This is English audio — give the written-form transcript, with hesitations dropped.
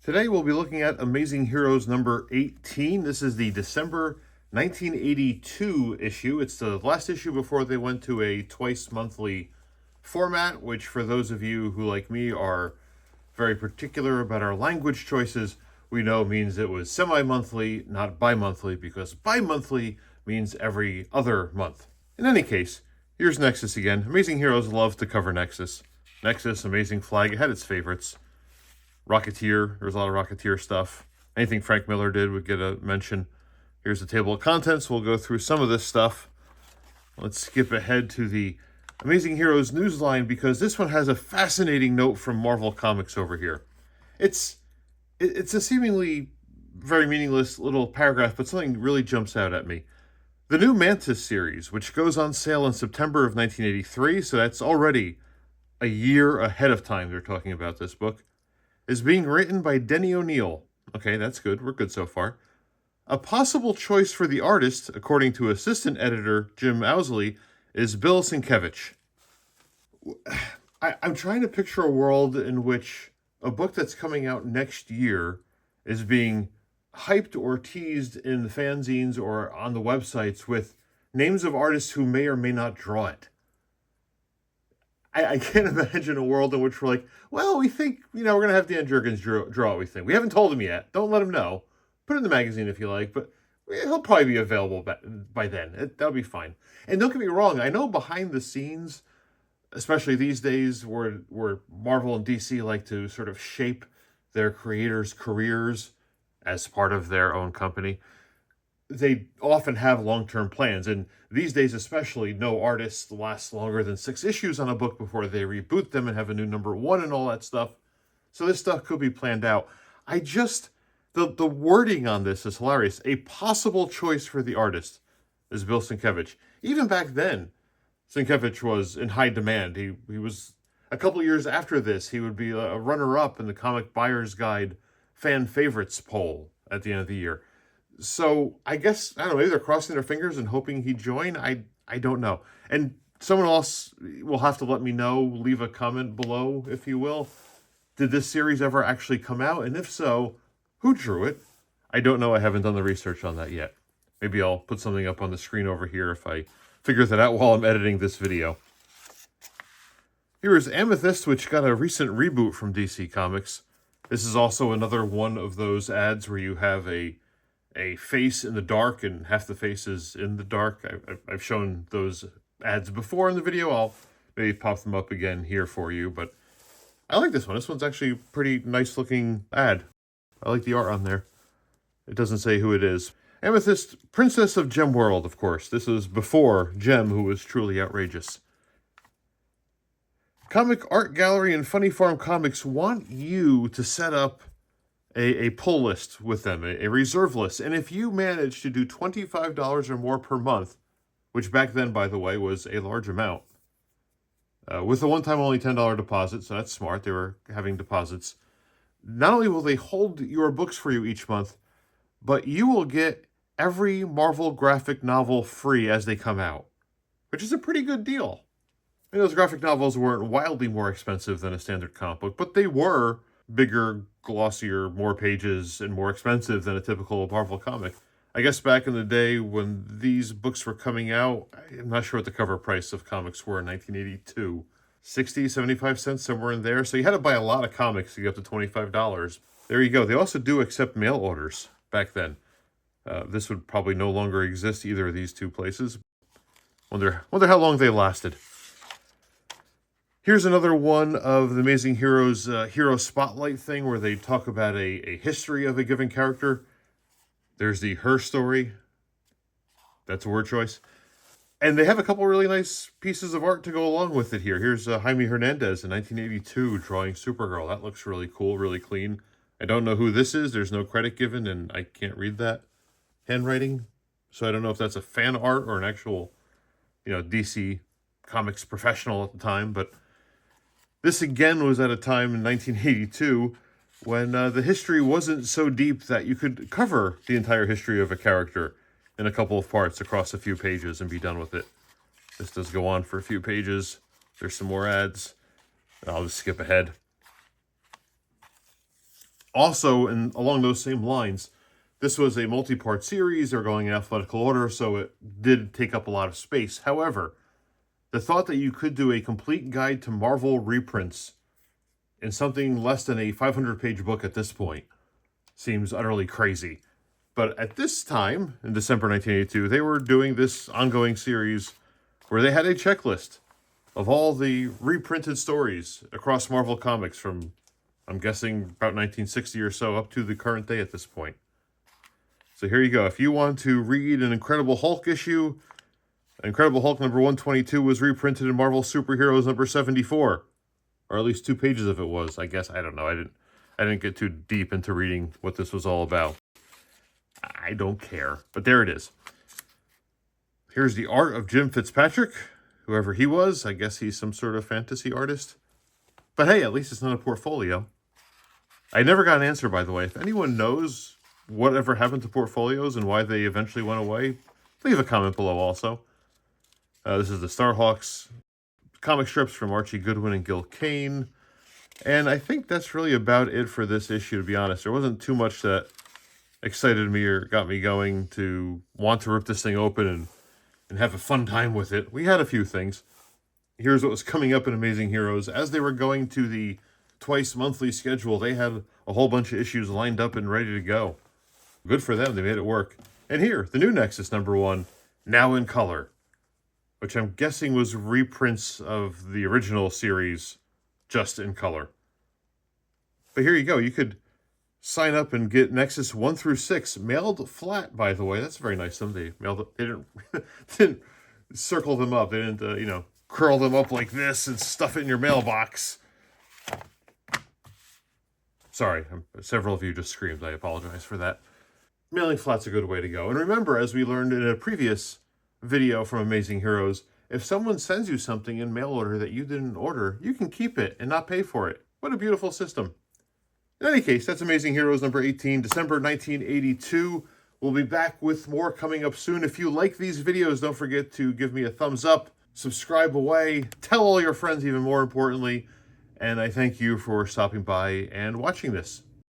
Today we'll be looking at Amazing Heroes number 18. This is the December 1982 issue. It's the last issue before they went to a twice monthly format, which for those of you who, like me, are very particular about our language choices, we know means it was semi-monthly, not bi-monthly, because bi-monthly means every other month. In any case, here's Nexus again. Amazing Heroes love to cover Nexus. Nexus, Amazing Flag, it had its favorites. Rocketeer, there's a lot of Rocketeer stuff. Anything Frank Miller did would get a mention. Here's the table of contents. We'll go through some of this stuff. Let's skip ahead to the Amazing Heroes newsline because this one has a fascinating note from Marvel Comics over here. It's a seemingly very meaningless little paragraph, but something really jumps out at me. The new Mantis series, which goes on sale in September of 1983, so that's already a year ahead of time they're talking about this book, is being written by Denny O'Neil. Okay, that's good. We're good so far. A possible choice for the artist, according to assistant editor Jim Owsley, is Bill Sienkiewicz. I'm trying to picture a world in which a book that's coming out next year is being hyped or teased in the fanzines or on the websites with names of artists who may or may not draw it. I can't imagine a world in which we're like, well, we think, we're going to have Dan Jurgens draw it, we think. We haven't told him yet. Don't let him know. Put it in the magazine if you like, but he'll probably be available by then. That'll be fine. And don't get me wrong, I know behind the scenes, especially these days where Marvel and DC like to sort of shape their creators' careers as part of their own company, they often have long-term plans. And these days especially, no artist lasts longer than 6 issues on a book before they reboot them and have a new number 1 and all that stuff. So this stuff could be planned out. The wording on this is hilarious. A possible choice for the artist is Bill Sienkiewicz. Even back then, Sienkiewicz was in high demand. He was, a couple years after this, he would be a runner-up in the Comic Buyer's Guide fan favorites poll at the end of the year. So I guess, I don't know, maybe they're crossing their fingers and hoping he'd join. I don't know. And someone else will have to let me know, leave a comment below, if you will. Did this series ever actually come out? And if so, who drew it? I don't know. I haven't done the research on that yet. Maybe I'll put something up on the screen over here if I figure that out while I'm editing this video. Here is Amethyst, which got a recent reboot from DC Comics. This is also another one of those ads where you have a face in the dark and half the face is in the dark. I've shown those ads before in the video. I'll maybe pop them up again here for you, but I like this one. This one's actually a pretty nice looking ad. I like the art on there. It doesn't say who it is. Amethyst, Princess of Gem World, of course. This is before Gem, who was truly outrageous. Comic Art Gallery and Funny Farm Comics want you to set up a pull list with them, a reserve list. And if you manage to do $25 or more per month, which back then, by the way, was a large amount, with a one-time only $10 deposit, so that's smart. They were having deposits. Not only will they hold your books for you each month, but you will get every Marvel graphic novel free as they come out, which is a pretty good deal. I mean, those graphic novels weren't wildly more expensive than a standard comic book, but they were bigger, glossier, more pages, and more expensive than a typical Marvel comic. I guess back in the day when these books were coming out, I'm not sure what the cover price of comics were in 1982. 60, 75 cents, somewhere in there. So you had to buy a lot of comics to get up to $25. There you go. They also do accept mail orders back then. This would probably no longer exist, either of these two places. Wonder how long they lasted. Here's another one of the Amazing Heroes Hero Spotlight thing where they talk about a history of a given character. There's the Her story. That's a word choice. And they have a couple really nice pieces of art to go along with it here. Here's Jaime Hernandez in 1982 drawing Supergirl. That looks really cool, really clean. I don't know who this is. There's no credit given, and I can't read that handwriting. So I don't know if that's a fan art or an actual, DC Comics professional at the time. But this, again, was at a time in 1982 when the history wasn't so deep that you could cover the entire history of a character in a couple of parts across a few pages and be done with it. This does go on for a few pages. There's some more ads. I'll just skip ahead. Also, and along those same lines, this was a multi-part series. They're going in alphabetical order, so it did take up a lot of space. However, the thought that you could do a complete guide to Marvel reprints in something less than a 500-page book at this point seems utterly crazy. But at this time, in December 1982, they were doing this ongoing series where they had a checklist of all the reprinted stories across Marvel Comics from, I'm guessing, about 1960 or so up to the current day at this point. So here you go. If you want to read an Incredible Hulk issue, Incredible Hulk number 122 was reprinted in Marvel Superheroes number 74. Or at least 2 pages of it was, I guess. I don't know. I didn't get too deep into reading what this was all about. I don't care. But there it is. Here's the art of Jim Fitzpatrick. Whoever he was, I guess he's some sort of fantasy artist. But hey, at least it's not a portfolio. I never got an answer, by the way. If anyone knows whatever happened to portfolios and why they eventually went away, leave a comment below also. This is the Starhawks comic strips from Archie Goodwin and Gil Kane. And I think that's really about it for this issue, to be honest. There wasn't too much that excited me or got me going to want to rip this thing open and have a fun time with it. We had a few things. Here's what was coming up in Amazing Heroes. As they were going to the twice monthly schedule, they had a whole bunch of issues lined up and ready to go. Good for them. They made it work. And here, the new Nexus number 1, now in color, which I'm guessing was reprints of the original series just in color. But here you go. You could sign up and get Nexus 1 through 6 mailed flat, by the way. That's very nice of them. They mailed it. They didn't circle them up. They didn't, curl them up like this and stuff it in your mailbox. Sorry, several of you just screamed. I apologize for that. Mailing flat's a good way to go. And remember, as we learned in a previous video from Amazing Heroes, if someone sends you something in mail order that you didn't order, you can keep it and not pay for it. What a beautiful system. In any case, that's Amazing Heroes number 18, December 1982. We'll be back with more coming up soon. If you like these videos, don't forget to give me a thumbs up, subscribe away, tell all your friends even more importantly, and I thank you for stopping by and watching this.